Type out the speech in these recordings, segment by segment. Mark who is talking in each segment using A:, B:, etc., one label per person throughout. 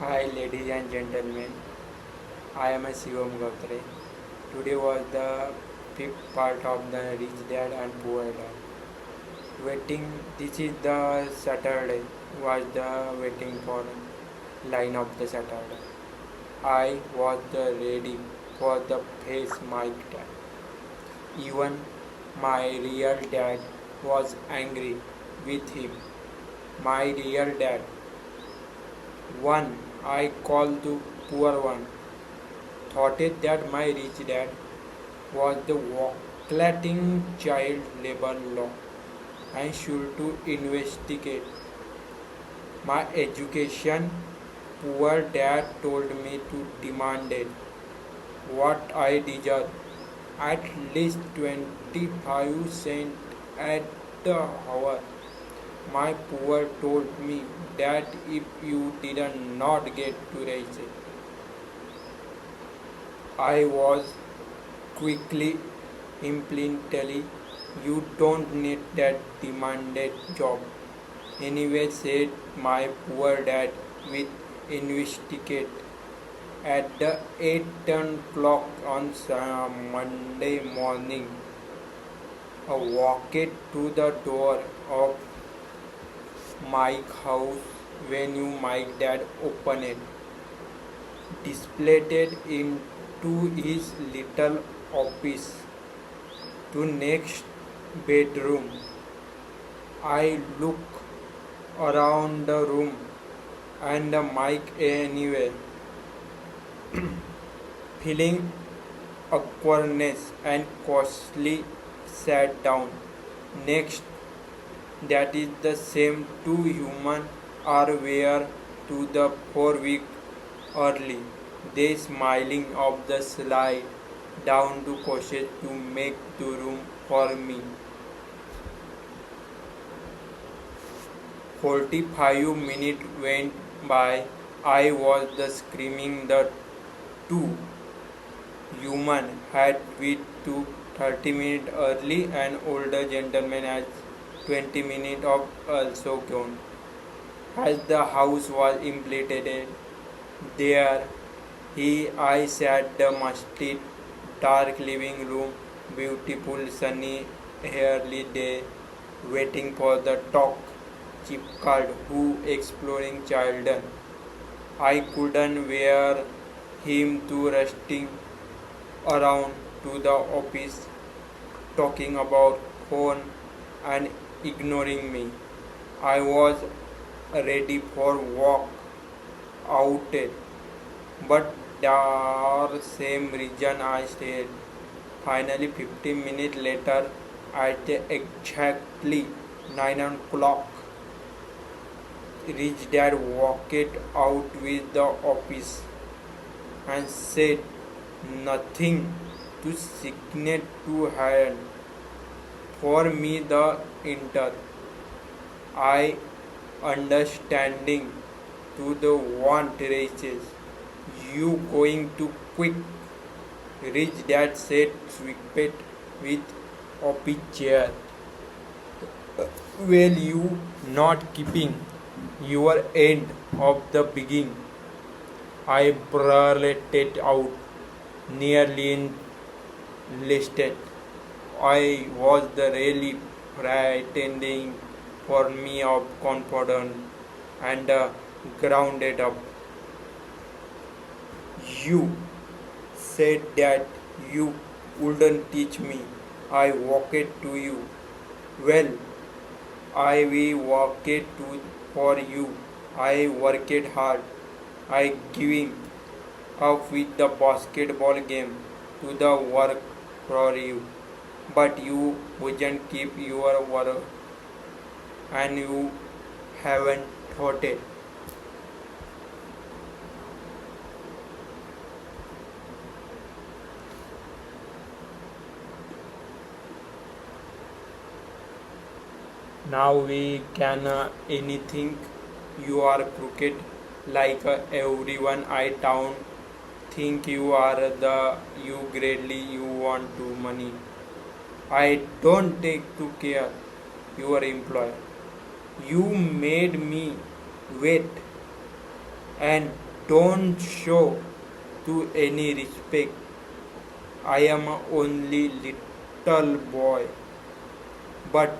A: Hi, ladies and gentlemen. I am a Shivam Gautre. Today was the fifth part of the Rich Dad and Poor Dad. Waiting. This is the Saturday. Was the waiting for line of the Saturday. I was the ready for the face mic dad. Even my real dad was angry with him. My real dad. One I called the poor one. Thought it that my rich dad was the violating child labor law and should to investigate my education. Poor dad told me to demand it, what I deserve, at least 25 cents at the hour. My poor told me that if you did not get to raise it, I was quickly implicitly, you don't need that demanded job. Anyway, said my poor dad with investigate at the 8:10 clock on Monday morning. I walked to the door of my house when you my dad opened it, displayed it into his little office to next bedroom. I look around the room and the mic anyway, feeling awkwardness and cautiously sat down. Next, that is the same two human are where to the 4 week early. They smiling of the slide down to cautious to make the room for me. 45 minutes went by. I was the screaming the two human had with to 30 minutes early and older gentleman has 20 minutes of also gone. As the house was implemented there, I sat the musty dark living room, beautiful sunny early day, waiting for the talk chip card who exploring children. I couldn't wear him to rusting around to the office talking about phone and ignoring me. I was ready for walk out it, but the same reason I stayed. Finally 15 minutes later at exactly 9 o'clock Rich Dad walked out with the office and said nothing to signal to hand for me the enter. I understanding to the want races. You going to quick? Rich Dad said sweeped with office chair. Well, you not keeping your end of the beginning. I blurted out, nearly enlisted. I was the really pretending for me of confidence and grounded up. You said that you wouldn't teach me. I walked to you. Well, I will work it to for you. I worked hard. I giving up with the basketball game to the work for you. But you wouldn't keep your word and you haven't thought it. Now we can anything you are crooked like everyone I town think you are the you greatly you want to money. I don't take to care your employer. You made me wait and Don't show to any respect. I am only little boy, but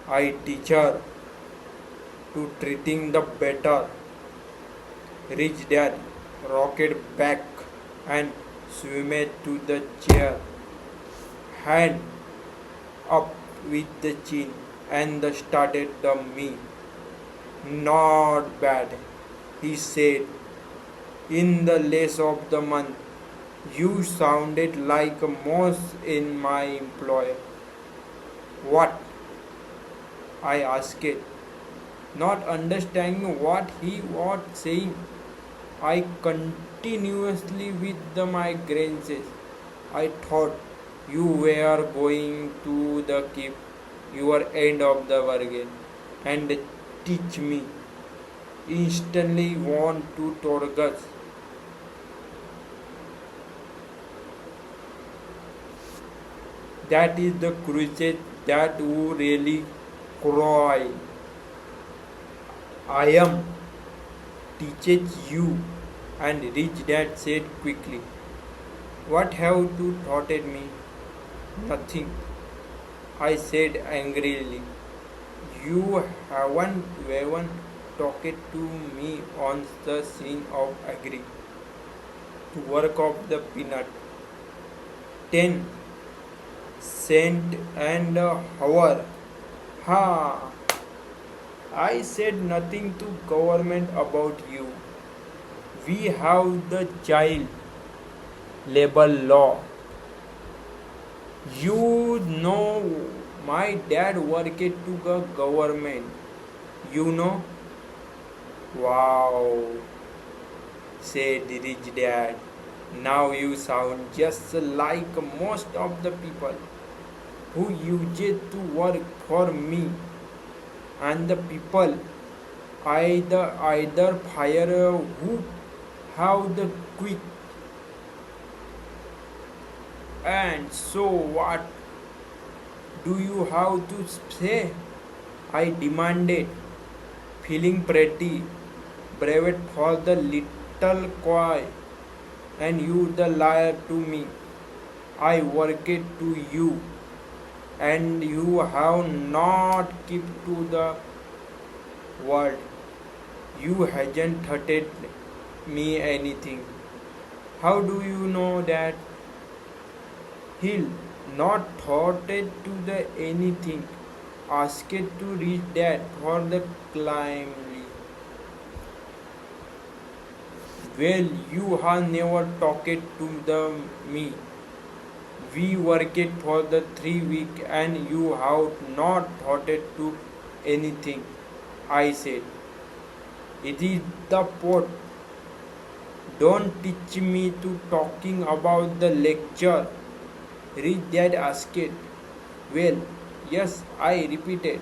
A: I teach her to treating the better. Rich dad rocked back and swam to the chair, hand up with the chin, and started the me. Not bad, he said. In the less of the month, you sounded like a mouse in my employer. What? I asked, not understanding what he was saying. I continuously with the migraines. I thought you were going to the keep your end of the bargain and teach me. Instantly want to Torgus. That is the crusade that who really cry. I am teaches you, and rich dad said quickly. What have you taught me? Nothing, I said angrily. You haven't even talked to me on the scene of agree to work of the peanut. 10 cent and a hour. Ha! I said nothing to government about you. We have the child labor law. You know my dad worked to the government. You know? Wow, said the rich dad. Now you sound just like most of the people who used to work for me, and the people either fire who have the quick. And so what do you have to say? I demanded, feeling pretty brave for the little coy, and you the liar to me. I worked to you, and you have not kept to the word. You hasn't hurted me anything. How do you know that? He'll not thought it to the anything. Asked to reach that for the climbly. Well, you have never talked to the me. We worked for the 3 week and you have not thought it to anything. I said, it is the pot. Don't teach me to talking about the lecture. Rich dad asked. Well, yes, I repeated.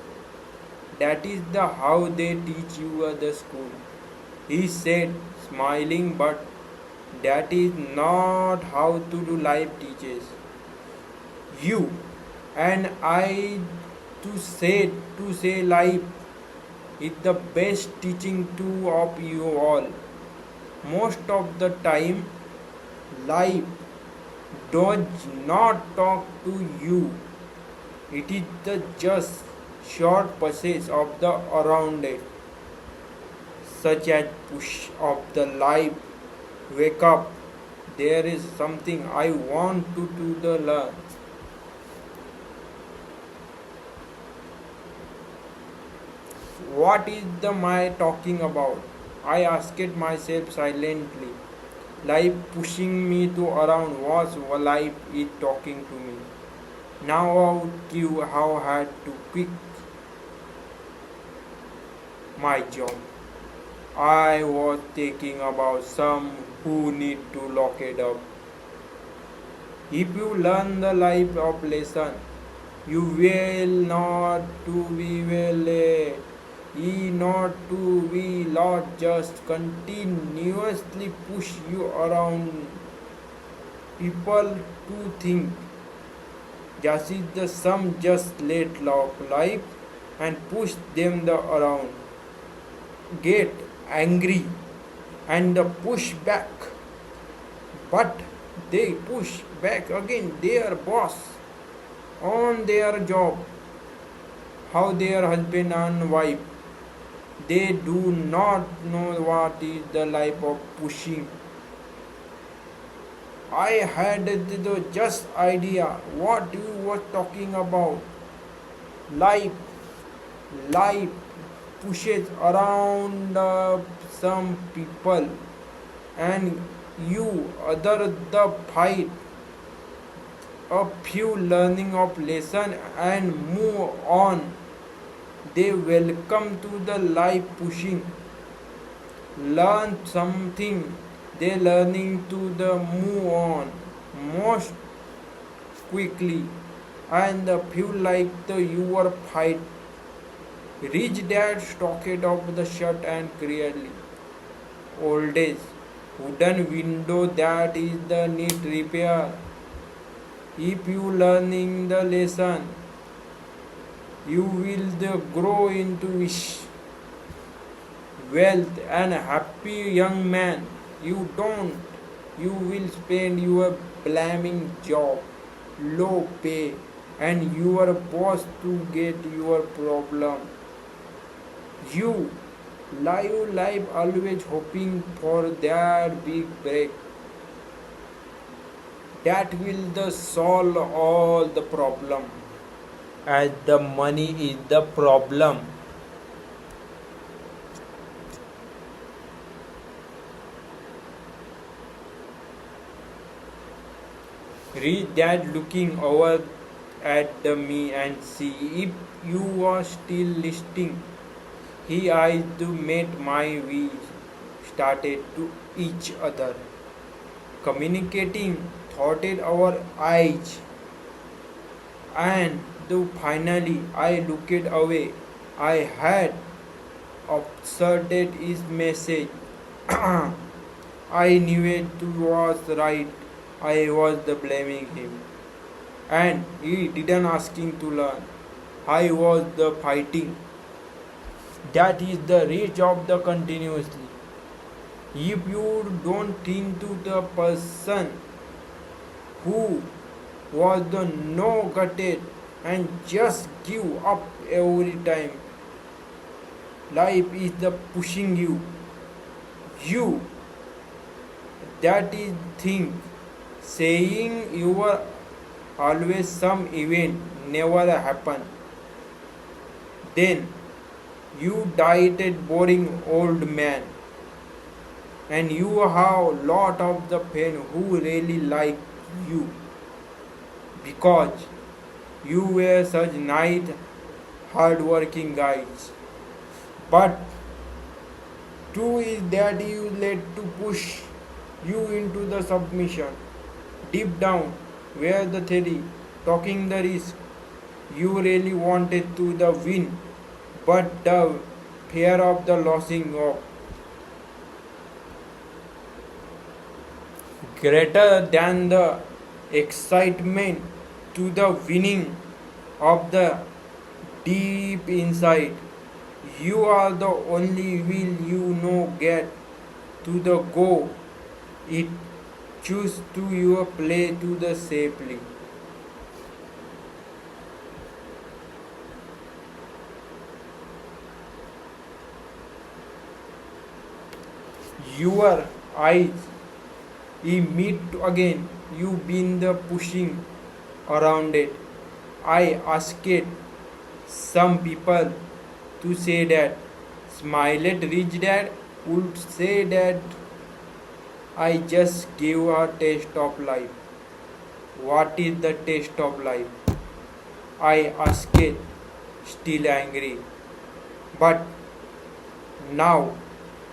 A: That is the how they teach you at the school. He said, smiling, but that is not how to do life teaches. You and I to say life is the best teaching tool of you all. Most of the time, life does not talk to you. It is the just short passage of the around it, such as push of the life. Wake up. There is something I want to do the learn. What is the my talking about? I asked myself silently. Life pushing me to around was life is talking to me. Now out you have had to quit my job. I was thinking about some who need to lock it up. If you learn the life of lesson, you will not to be well led. Ye not to be Lord just continuously push you around. People to think just is the some just let lock life and push them the around. Get angry and push back, but they push back again their boss on their job, how their husband and wife. They do not know what is the life of pushing. I had the just idea what you were talking about. Life, life pushes around some people and you other the fight a few learning of lesson and move on. They welcome to the life pushing, learn something, they learning to the move on most quickly, and the few like the your fight. Rich dad stocked of the shirt and clearly. Old days. Wooden window that is the need repair. If you learning the lesson, you will the grow into wealth and happy young man. You don't. You will spend your blaming job, low pay, and your boss to get your problem. You live life always hoping for that big break that will the solve all the problem. As the money is the problem. Rich dad looking over at the me and see if you are still listening. He eyes to met my we started to each other, communicating thought in our eyes, and though finally I looked away, I had observed his message. I knew it was right. I was the blaming him, and he didn't asking to learn. I was the fighting. That is the reach of the continuously. If you don't think to the person who was the no gutted and just give up every time, life is the pushing you. You that is thing saying you are always some event never happen. Then you died a boring old man and you have lot of the pain who really like you because you were such nice hard-working guys. But true is that you let to push you into the submission. Deep down, where the theory, talking the risk, you really wanted to the win, but the fear of the losing of greater than the excitement to the winning of the deep inside. You are the only will you know get to the go. It choose to your play to the safely. Your eyes we meet again. You been the pushing around it. I asked some people to say that. Smiled rich dad would say that I just gave a taste of life. What is the taste of life? I asked, still angry. But now,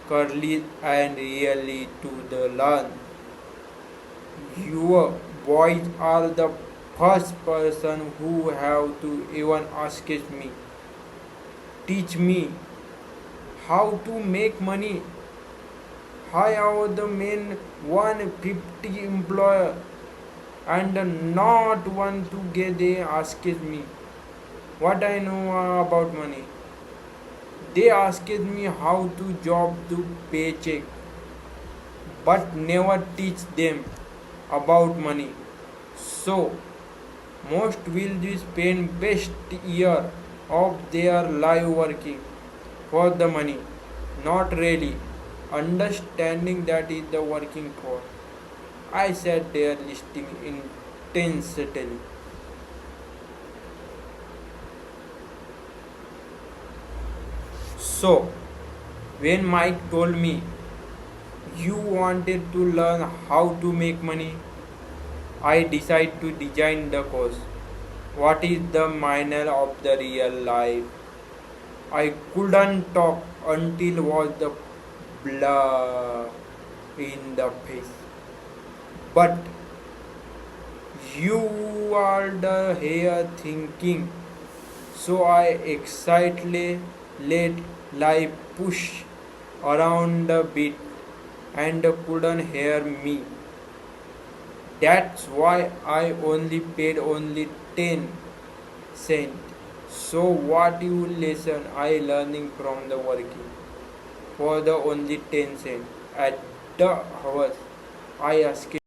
A: curly and really to the learn. Your boys are the first person who have to even ask me. Teach me how to make money. I have the main 150 employer and not one to get they asked me what I know about money. They asked me how to job to paycheck. but never teach them about money. So most will spend best year of their life working for the money, not really understanding that is the working for. I sat there listening intensely. So when Mike told me you wanted to learn how to make money, I decided to design the course. What is the minor of the real life? I couldn't talk until was the blood in the face. But you are the here thinking, so I excitedly let life push around a bit and couldn't hear me. That's why I only paid only 10 cents. So what you lesson I learning from the working for the only 10 cents at the hours I asked